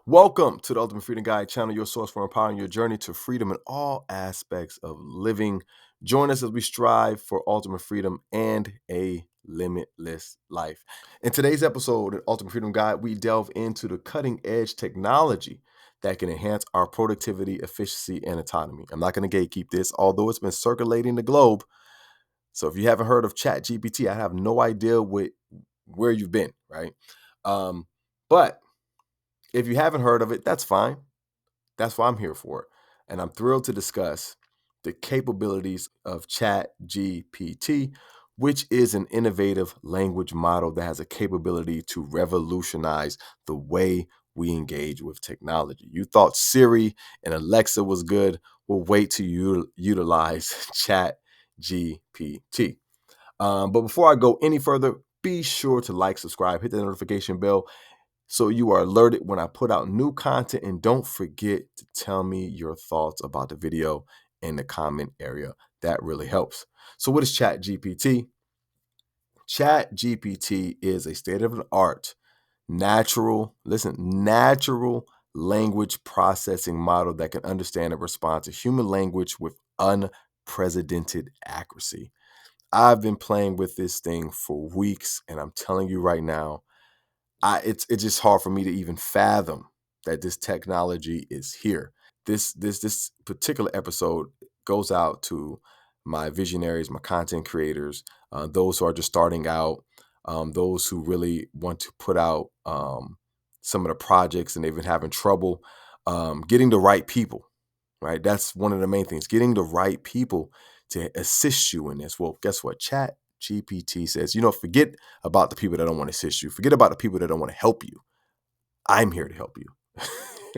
Welcome to the Ultimate Freedom Guide channel, your source for empowering your journey to freedom in all aspects of living. Join us as we strive for ultimate freedom and a limitless life. In today's episode of Ultimate Freedom Guide, we delve into the cutting edge technology that can enhance our productivity, efficiency, and autonomy. I'm not going to gatekeep this, although it's been circulating the globe. So if you haven't heard of ChatGPT, I have no idea where you've been, right? But if you haven't heard of it, that's fine. That's what I'm here for. And I'm thrilled to discuss the capabilities of ChatGPT, which is an innovative language model that has a capability to revolutionize the way we engage with technology. You thought Siri and Alexa was good. Well, wait till you utilize ChatGPT. But before I go any further, be sure to like, subscribe, hit the notification bell so you are alerted when I put out new content. And don't forget to tell me your thoughts about the video in the comment area. That really helps. So what is ChatGPT? ChatGPT is a state-of-the-art natural language processing model that can understand and respond to human language with unprecedented accuracy. I've been playing with this thing for weeks, and I'm telling you right now, it's just hard for me to even fathom that this technology is here. This particular episode goes out to my visionaries, my content creators, those who are just starting out, those who really want to put out some of the projects and they've been having trouble getting the right people. Right, that's one of the main things: getting the right people to assist you in this. Well, guess what? Chat GPT says, forget about the people that don't want to assist you. Forget about the people that don't want to help you. I'm here to help you.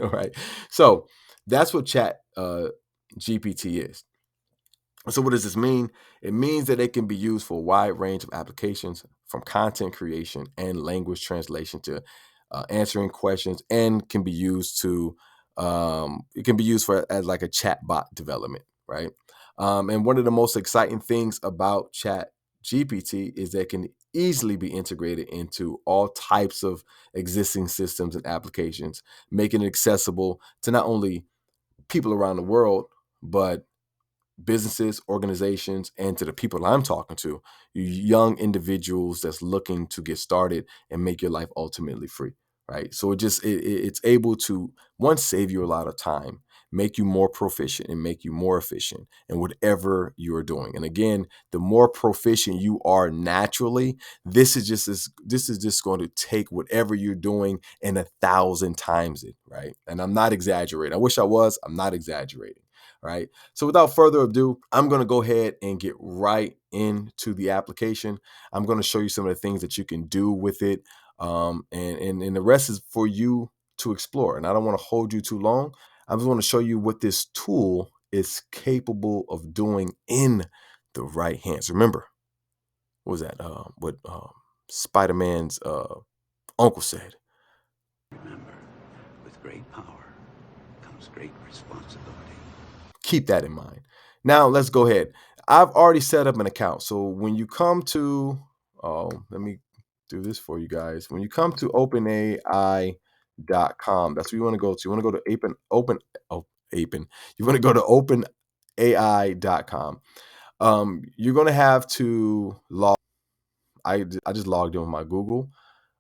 All right. So that's what Chat GPT is. So what does this mean? It means that it can be used for a wide range of applications, from content creation and language translation to answering questions, and can be used to it can be used for as like a chatbot development, right? And one of the most exciting things about Chat GPT is that it can easily be integrated into all types of existing systems and applications, making it accessible to not only people around the world, but businesses, organizations, and to the people I'm talking to, you young individuals that's looking to get started and make your life ultimately free, right? So it's able to, one, save you a lot of time, make you more proficient, and make you more efficient in whatever you're doing. And again, the more proficient you are naturally, this is just going to take whatever you're doing and 1,000 times it, right? And I'm not exaggerating. I wish I was. I'm not exaggerating. Right. So without further ado, I'm going to go ahead and get right into the application. I'm going to show you some of the things that you can do with it. And the rest is for you to explore. And I don't want to hold you too long. I just want to show you what this tool is capable of doing in the right hands. Remember, what was that? What Spider-Man's uncle said. Remember, with great power comes great responsibility. Keep that in mind. Now let's go ahead. I've already set up an account. So when you come to, let me do this for you guys. When you come to openai.com, that's what you want to go to. You want to go to You want to go to openai.com. You're going to have to log. I just logged in with my Google.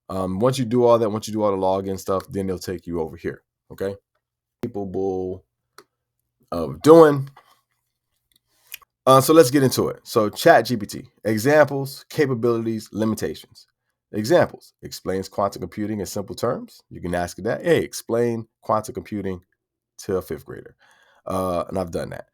Once you do all that, once you do all the login stuff, then they'll take you over here. Okay. Capable of doing. So let's get into it. So ChatGPT, examples, capabilities, limitations. Examples: explains quantum computing in simple terms. You can ask it that. Hey, explain quantum computing to a fifth grader. And I've done that.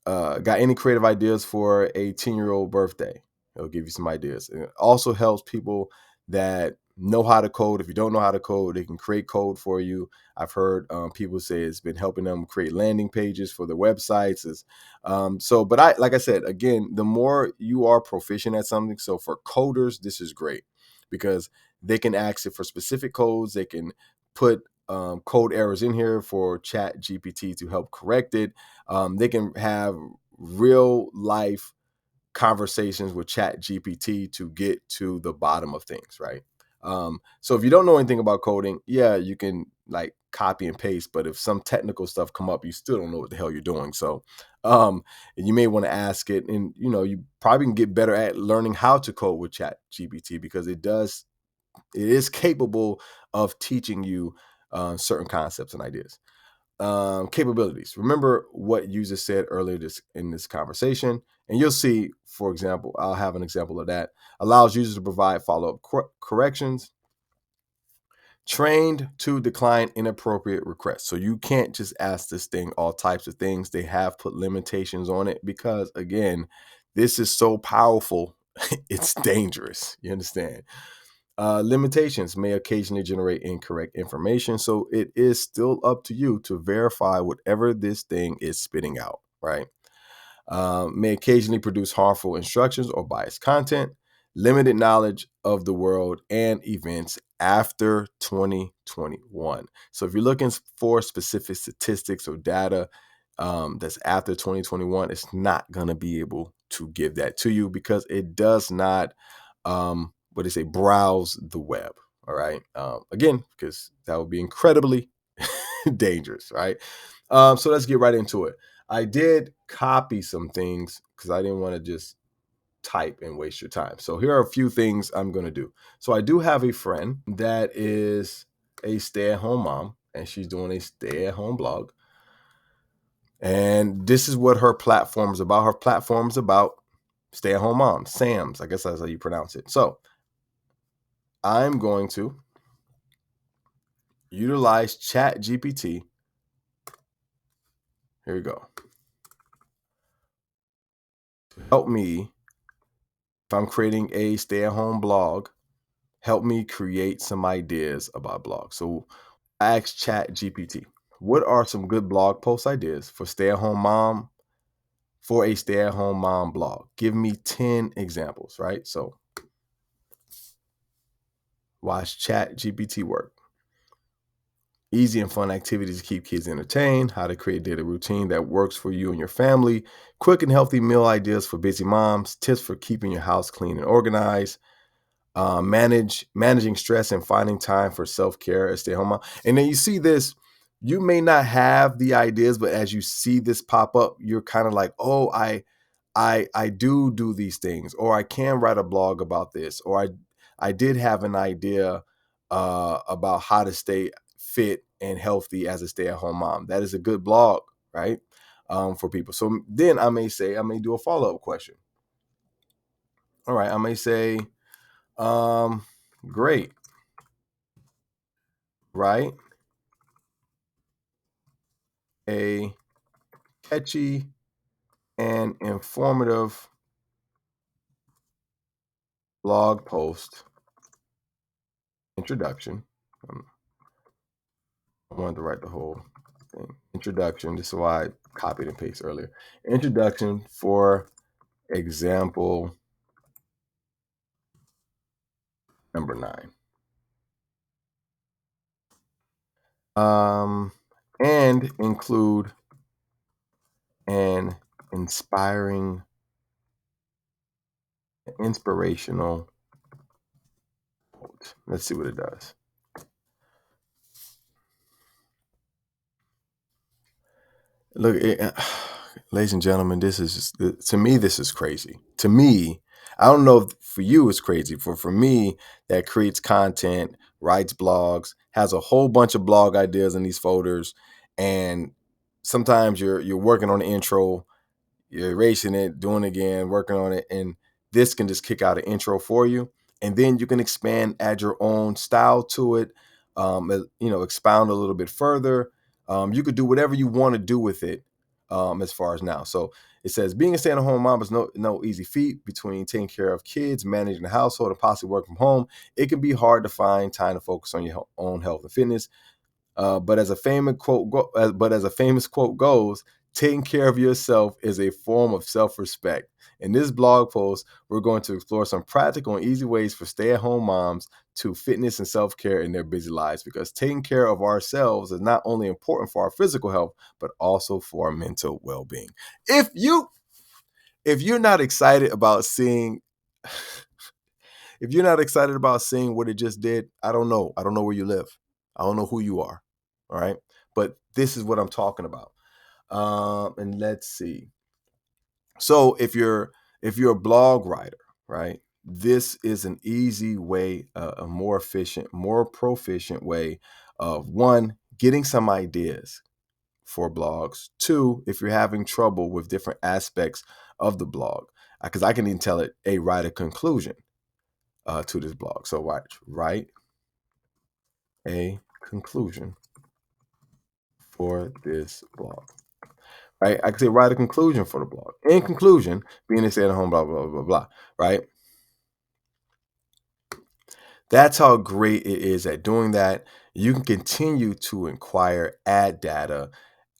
Got any creative ideas for a 10-year-old birthday? It'll give you some ideas. It also helps people that know how to code. If you don't know how to code, they can create code for you. I've heard people say it's been helping them create landing pages for their websites. But like I said, again, the more you are proficient at something, so for coders, this is great because they can ask it for specific codes. They can put code errors in here for Chat GPT to help correct it. They can have real life conversations with Chat GPT to get to the bottom of things, right? So if you don't know anything about coding, yeah, you can like copy and paste, but if some technical stuff come up, you still don't know what the hell you're doing. So and you may want to ask it, and you probably can get better at learning how to code with Chat GPT, because it is capable of teaching you certain concepts and ideas. Capabilities. Remember what you just said earlier in this conversation, and you'll see, for example, I'll have an example of that. Allows users to provide follow-up corrections, trained to decline inappropriate requests. So you can't just ask this thing all types of things. They have put limitations on it because, again, this is so powerful, it's dangerous. You understand? Limitations may occasionally generate incorrect information, so it is still up to you to verify whatever this thing is spitting out, right? May occasionally produce harmful instructions or biased content, limited knowledge of the world and events after 2021. So if you're looking for specific statistics or data that's after 2021, it's not going to be able to give that to you because it does not, what they say, browse the web. All right. Again, because that would be incredibly dangerous, right? So let's get right into it. I did copy some things because I didn't want to just type and waste your time. So here are a few things I'm going to do. So I do have a friend that is a stay-at-home mom, and she's doing a stay-at-home blog. And this is what her platform is about. Her platform is about stay-at-home moms, SAMs. I guess that's how you pronounce it. So I'm going to utilize ChatGPT. Here we go. Help me, if I'm creating a stay-at-home blog, help me create some ideas about blogs. So I asked ChatGPT, what are some good blog post ideas for a stay-at-home mom blog? Give me 10 examples, right? So watch ChatGPT work. Easy and fun activities to keep kids entertained, how to create a daily routine that works for you and your family, quick and healthy meal ideas for busy moms, tips for keeping your house clean and organized, managing stress and finding time for self-care as stay-at-home mom. And then you see this, you may not have the ideas, but as you see this pop up, you're kind of like, oh, I do these things, or I can write a blog about this, or I did have an idea about how to stay fit and healthy as a stay-at-home mom. That is a good blog, right? For people. So then I may do a follow-up question. All right, I may say, great, right? A catchy and informative blog post introduction. Um, I wanted to write the whole thing. Introduction. This is why I copied and pasted earlier. Introduction for example number 9. Um, and include an inspiring, inspirational quote. Let's see what it does. Look, ladies and gentlemen, this is just, to me, this is crazy. To me, I don't know if for you it's crazy. For me, that creates content, writes blogs, has a whole bunch of blog ideas in these folders, and sometimes you're working on the intro, you're erasing it, doing it again, working on it, and this can just kick out an intro for you, and then you can expand, add your own style to it, expound a little bit further. You could do whatever you want to do with it, as far as now. So it says being a stay-at-home mom is no easy feat. Between taking care of kids, managing the household, and possibly working from home, it can be hard to find time to focus on your own health and fitness. But as a famous quote goes, taking care of yourself is a form of self-respect. In this blog post, we're going to explore some practical and easy ways for stay-at-home moms to fitness and self-care in their busy lives, because taking care of ourselves is not only important for our physical health, but also for our mental well-being. If you're not excited about seeing if you're not excited about seeing what it just did, I don't know. I don't know where you live. I don't know who you are. All right. But this is what I'm talking about. And let's see. So if you're a blog writer, right? This is an easy way, a more efficient, more proficient way of one, getting some ideas for blogs. Two, if you're having trouble with different aspects of the blog, because I can even tell it, a write a conclusion to this blog. So write a conclusion for this blog. Right? I can say write a conclusion for the blog. In conclusion, being a stay-at-home, blah blah blah blah blah. Right? That's how great it is at doing that. You can continue to inquire, add data.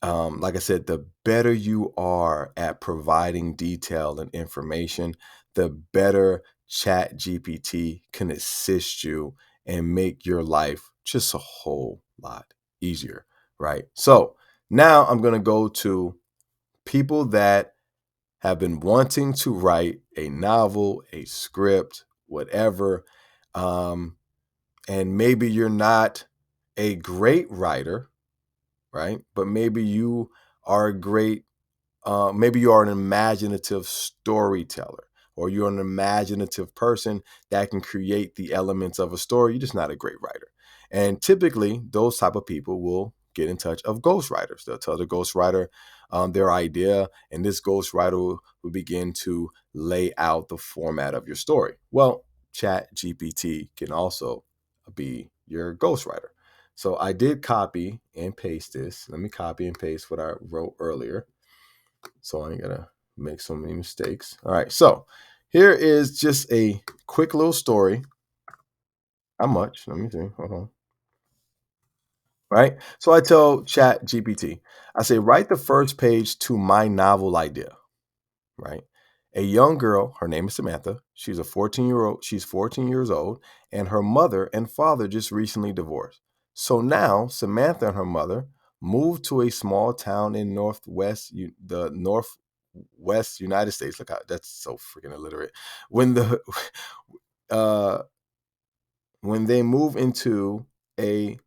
Like I said, the better you are at providing detail and information, the better Chat GPT can assist you and make your life just a whole lot easier, right? So now I'm going to go to people that have been wanting to write a novel, a script, whatever. Um, and maybe you're not a great writer, right? But maybe you are a great, maybe you are an imaginative storyteller, or you're an imaginative person that can create the elements of a story. You're just not a great writer. And typically, those type of people will get in touch of ghostwriters. They'll tell the ghostwriter their idea, and this ghostwriter will begin to lay out the format of your story. Well, Chat GPT can also be your ghostwriter. So I did copy and paste this. Let me copy and paste what I wrote earlier, so I ain't gonna make so many mistakes. All right, so here is just a quick little story. How much? Let me see. Hold on. Right. So I tell Chat GPT, I say, write the first page to my novel idea. Right. A young girl, her name is Samantha. She's 14 years old, and her mother and father just recently divorced. So now Samantha and her mother moved to a small town in the northwest United States. Look out, that's so freaking illiterate. When the uh when they move into a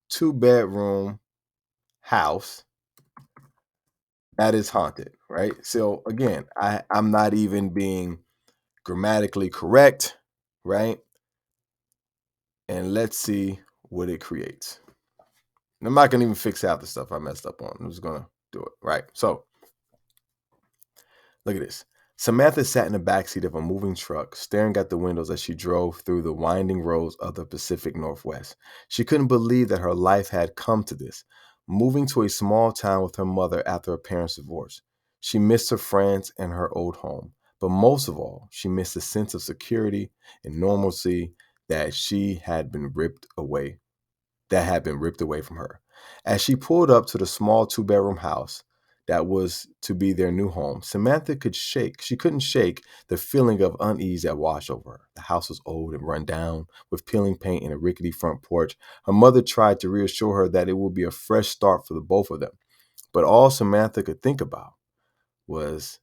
two-bedroom house that is haunted, right? So again, I'm not even being grammatically correct, right? And let's see what it creates. I'm not gonna even fix out the stuff I messed up on. I'm just gonna do it, right? So look at this. Samantha sat in the backseat of a moving truck, staring at the windows as she drove through the winding roads of the Pacific Northwest. She couldn't believe that her life had come to this, moving to a small town with her mother after her parents' divorce. She missed her friends and her old home, but most of all, she missed the sense of security and normalcy that she had been ripped away that had been ripped away from her. As she pulled up to the small two-bedroom house that was to be their new home, Samantha couldn't shake the feeling of unease that washed over her. The house was old and run down, with peeling paint and a rickety front porch. Her mother tried to reassure her that it would be a fresh start for the both of them. But all Samantha could think about was,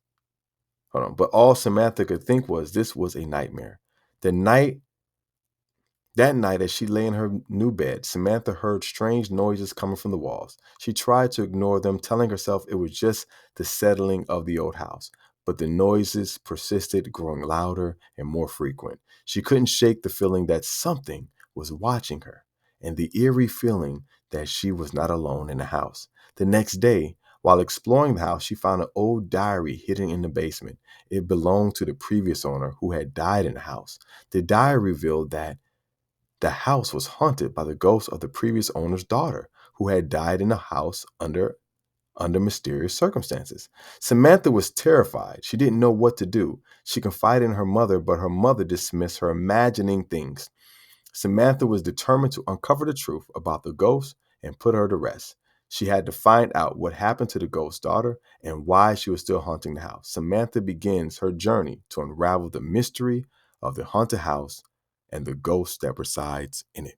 but all Samantha could think was this was a nightmare. The night That night, as she lay in her new bed, Samantha heard strange noises coming from the walls. She tried to ignore them, telling herself it was just the settling of the old house. But the noises persisted, growing louder and more frequent. She couldn't shake the feeling that something was watching her, and the eerie feeling that she was not alone in the house. The next day, while exploring the house, she found an old diary hidden in the basement. It belonged to the previous owner who had died in the house. The diary revealed that the house was haunted by the ghost of the previous owner's daughter, who had died in the house under mysterious circumstances. Samantha was terrified. She didn't know what to do. She confided in her mother, but her mother dismissed her imagining things. Samantha was determined to uncover the truth about the ghost and put her to rest. She had to find out what happened to the ghost's daughter and why she was still haunting the house. Samantha begins her journey to unravel the mystery of the haunted house and the ghost that resides in it.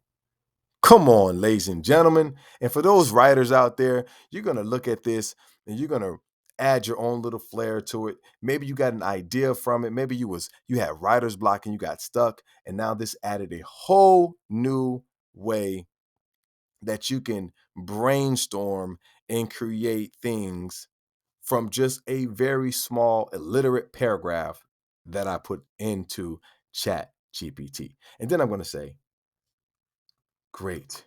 Come on, ladies and gentlemen. And for those writers out there, you're going to look at this and you're going to add your own little flair to it. Maybe you got an idea from it. Maybe you had writer's block and you got stuck, and now this added a whole new way that you can brainstorm and create things from just a very small illiterate paragraph that I put into Chat GPT. And then I'm going to say, great,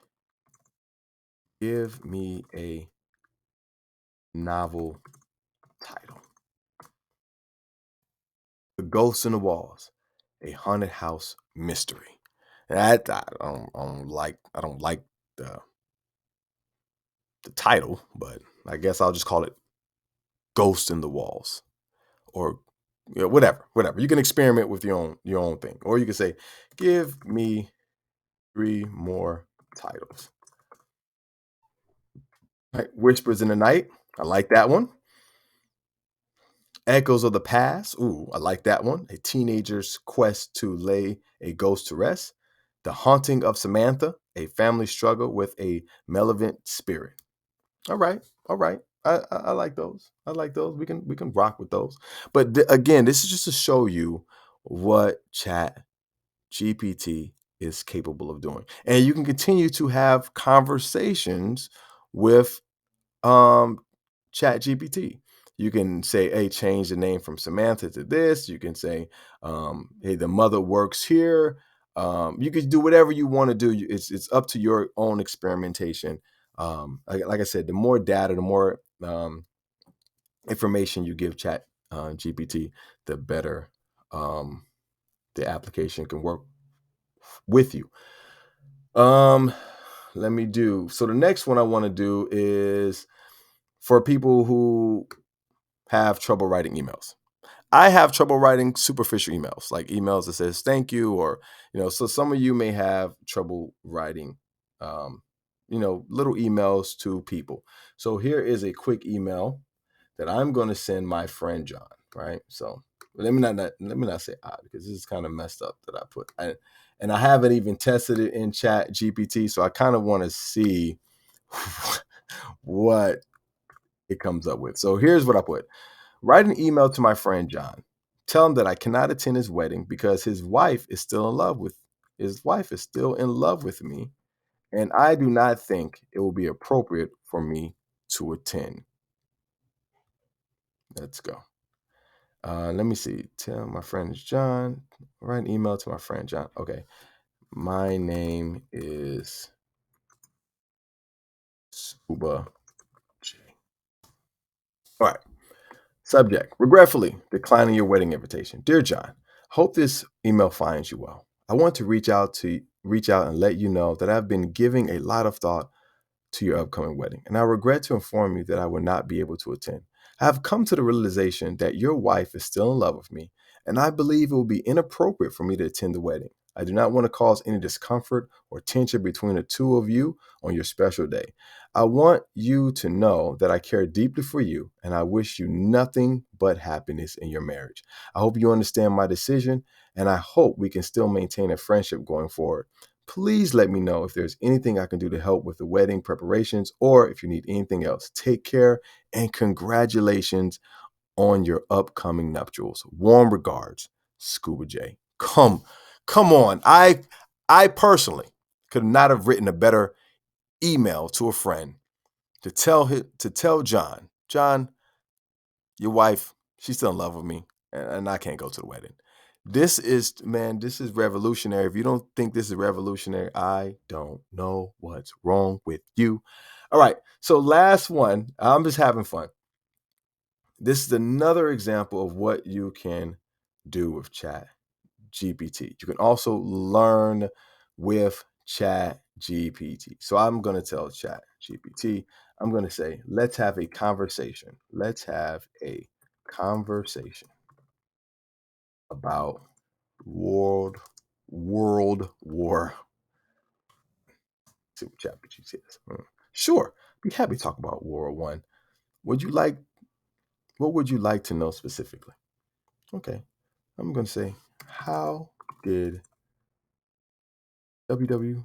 give me a novel title. The Ghosts in the Walls, a haunted house mystery. And I don't like the the title, but I guess I'll just call it Ghost in the Walls, or whatever. You can experiment with your own thing, or you can say, "Give me three more titles." Right? Whispers in the Night. I like that one. Echoes of the Past. Ooh, I like that one. A teenager's quest to lay a ghost to rest. The Haunting of Samantha. A family struggle with a malevolent spirit. All right, all right. I like those. I like those. We can rock with those. But again, this is just to show you what Chat GPT is capable of doing, and you can continue to have conversations with um, Chat GPT. You can say, "Hey, change the name from Samantha to this." You can say, "Hey, the mother works here." You can do whatever you want to do. It's up to your own experimentation. Like I said, the more data, the more information you give Chat GPT, the better um, the application can work with you. Um, Let me do. So the next one I want to do is for people who have trouble writing emails. I have trouble writing superficial emails, like emails that says thank you, or so some of you may have trouble writing um, little emails to people. So here is a quick email that I'm going to send my friend John, right? So let me not say I, because this is kind of messed up that and I haven't even tested it in Chat GPT, so I kind of want to see what it comes up with. So here's what I put. Write an email to my friend John. Tell him that I cannot attend his wedding because his wife is still in love with me, and I do not think it will be appropriate for me to attend. Let's go. Let me see. Tell my friend John. Write an email to my friend John. Okay. My name is Scuba J. All right. Subject: regretfully declining your wedding invitation. Dear John, hope this email finds you well. I want to reach out and let you know that I've been giving a lot of thought to your upcoming wedding, and I regret to inform you that I will not be able to attend. I have come to the realization that your wife is still in love with me, and I believe it will be inappropriate for me to attend the wedding. I do not want to cause any discomfort or tension between the two of you on your special day. I want you to know that I care deeply for you, and I wish you nothing but happiness in your marriage. I hope you understand my decision, and I hope we can still maintain a friendship going forward. Please let me know if there's anything I can do to help with the wedding preparations or if you need anything else. Take care and congratulations on your upcoming nuptials. Warm regards, Scuba J. Come on. I personally could not have written a better email to a friend to tell John, your wife, she's still in love with me, and I can't go to the wedding. This is revolutionary. If you don't think this is revolutionary, I don't know what's wrong with you. All right. So last one, I'm just having fun. This is another example of what you can do with Chat GPT. You can also learn with Chat GPT. So I'm going to tell Chat GPT, I'm going to say, let's have a conversation. Let's have a conversation about World World War. See what ChatGPT says. Sure, be happy to talk about World War One. Would you like? What would you like to know specifically? Okay, I'm going to say, how did WW1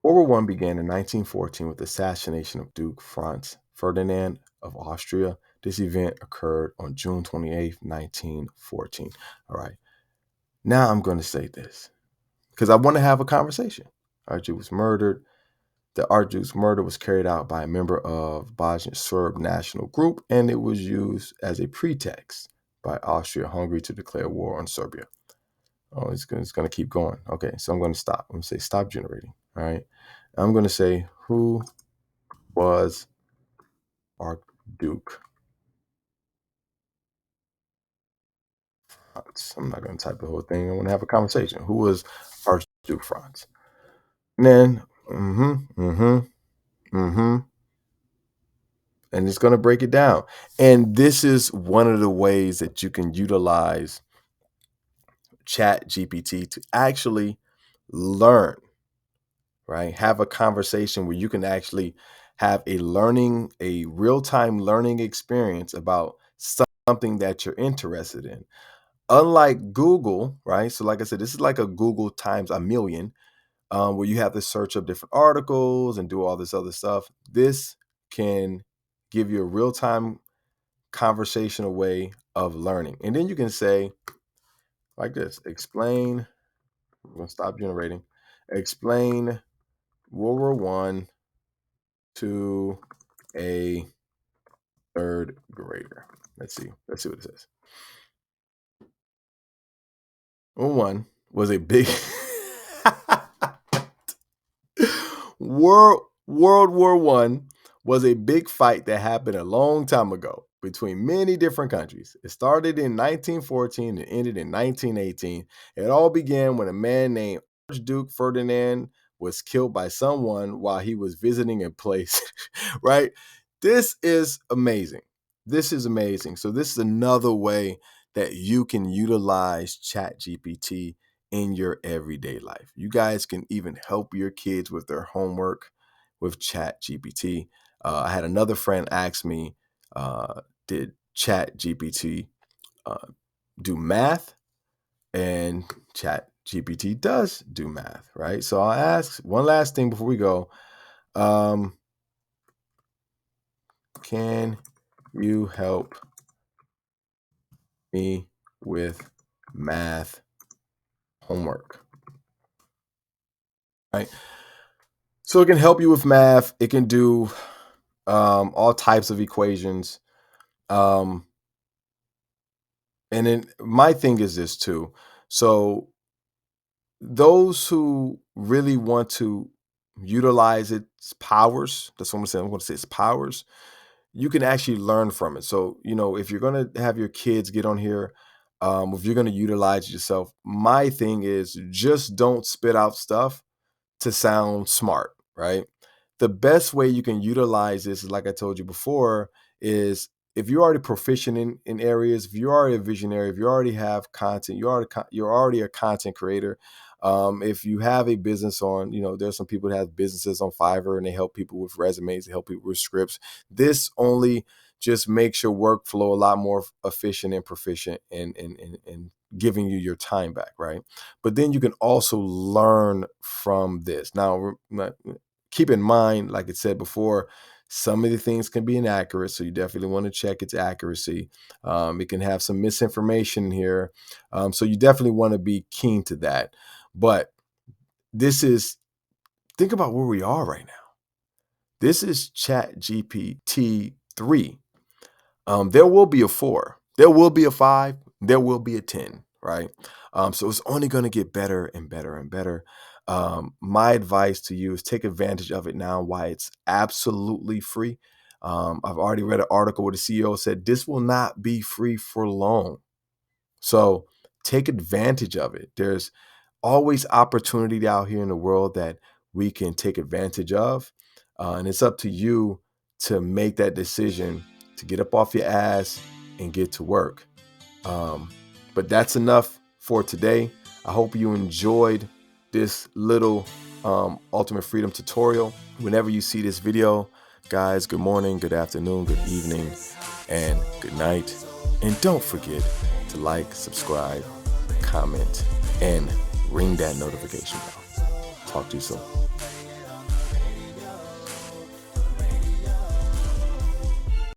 World War One began in 1914 with the assassination of Duke Franz Ferdinand of Austria. This event occurred on June 28th, 1914. All right. Now I'm going to say this because I want to have a conversation. Archduke was murdered. The Archduke's murder was carried out by a member of Bosnian Serb national group, and it was used as a pretext by Austria-Hungary to declare war on Serbia. Oh, it's going to keep going. Okay, so I'm going to stop. I'm going to say stop generating. All right. I'm going to say who was Archduke Franz. I'm not going to type the whole thing. I want to have a conversation. Who was Archduke Franz? And then, and it's going to break it down. And this is one of the ways that you can utilize ChatGPT to actually learn, right? Have a conversation where you can actually have a real-time learning experience about something that you're interested in. Unlike Google, right? So like I said, this is like a Google times a million, where you have to search up different articles and do all this other stuff. This can give you a real-time conversational way of learning. And then you can say like this, explain, I'm going to stop generating, explain World War One to a third grader. Let's see what it says. World War One was a big World War One was a big fight that happened a long time ago between many different countries. It started in 1914 and ended in 1918. It all began when a man named Archduke Ferdinand was killed by someone while he was visiting a place, right? This is amazing. This is amazing. So this is another way that you can utilize ChatGPT in your everyday life. You guys can even help your kids with their homework with ChatGPT. I had another friend ask me, did ChatGPT do math? And ChatGPT does do math, right? So I'll ask one last thing before we go. Can you help me with math homework? Right. So it can help you with math. It can do all types of equations. Um, and then my thing is this too. So those who really want to utilize its powers, that's what I'm saying. I'm going to say its powers. You can actually learn from it. So, if you're going to have your kids get on here, if you're going to utilize it yourself, my thing is just don't spit out stuff to sound smart, right? The best way you can utilize this, like I told you before, is if you're already proficient in areas, if you're already a visionary, if you already have content, you're already a content creator. If you have a business on, there's some people that have businesses on Fiverr and they help people with resumes, they help people with scripts. This only just makes your workflow a lot more efficient and proficient and giving you your time back, right? But then you can also learn from this. Now, keep in mind, like I said before, some of the things can be inaccurate, so you definitely want to check its accuracy. It can have some misinformation here, so you definitely want to be keen to that. But think about where we are right now. This is ChatGPT3. There will be a 4, there will be a 5, there will be a 10, right? So it's only going to get better and better and better. My advice to you is take advantage of it now while it's absolutely free. I've already read an article where the CEO said this will not be free for long. So take advantage of it. There's always opportunity out here in the world that we can take advantage of. And it's up to you to make that decision to get up off your ass and get to work. But that's enough for today. I hope you enjoyed this little Ultimate Freedom tutorial. Whenever you see this video, guys, good morning, good afternoon, good evening, and good night. And don't forget to like, subscribe, comment, and ring that notification bell. Talk to you soon.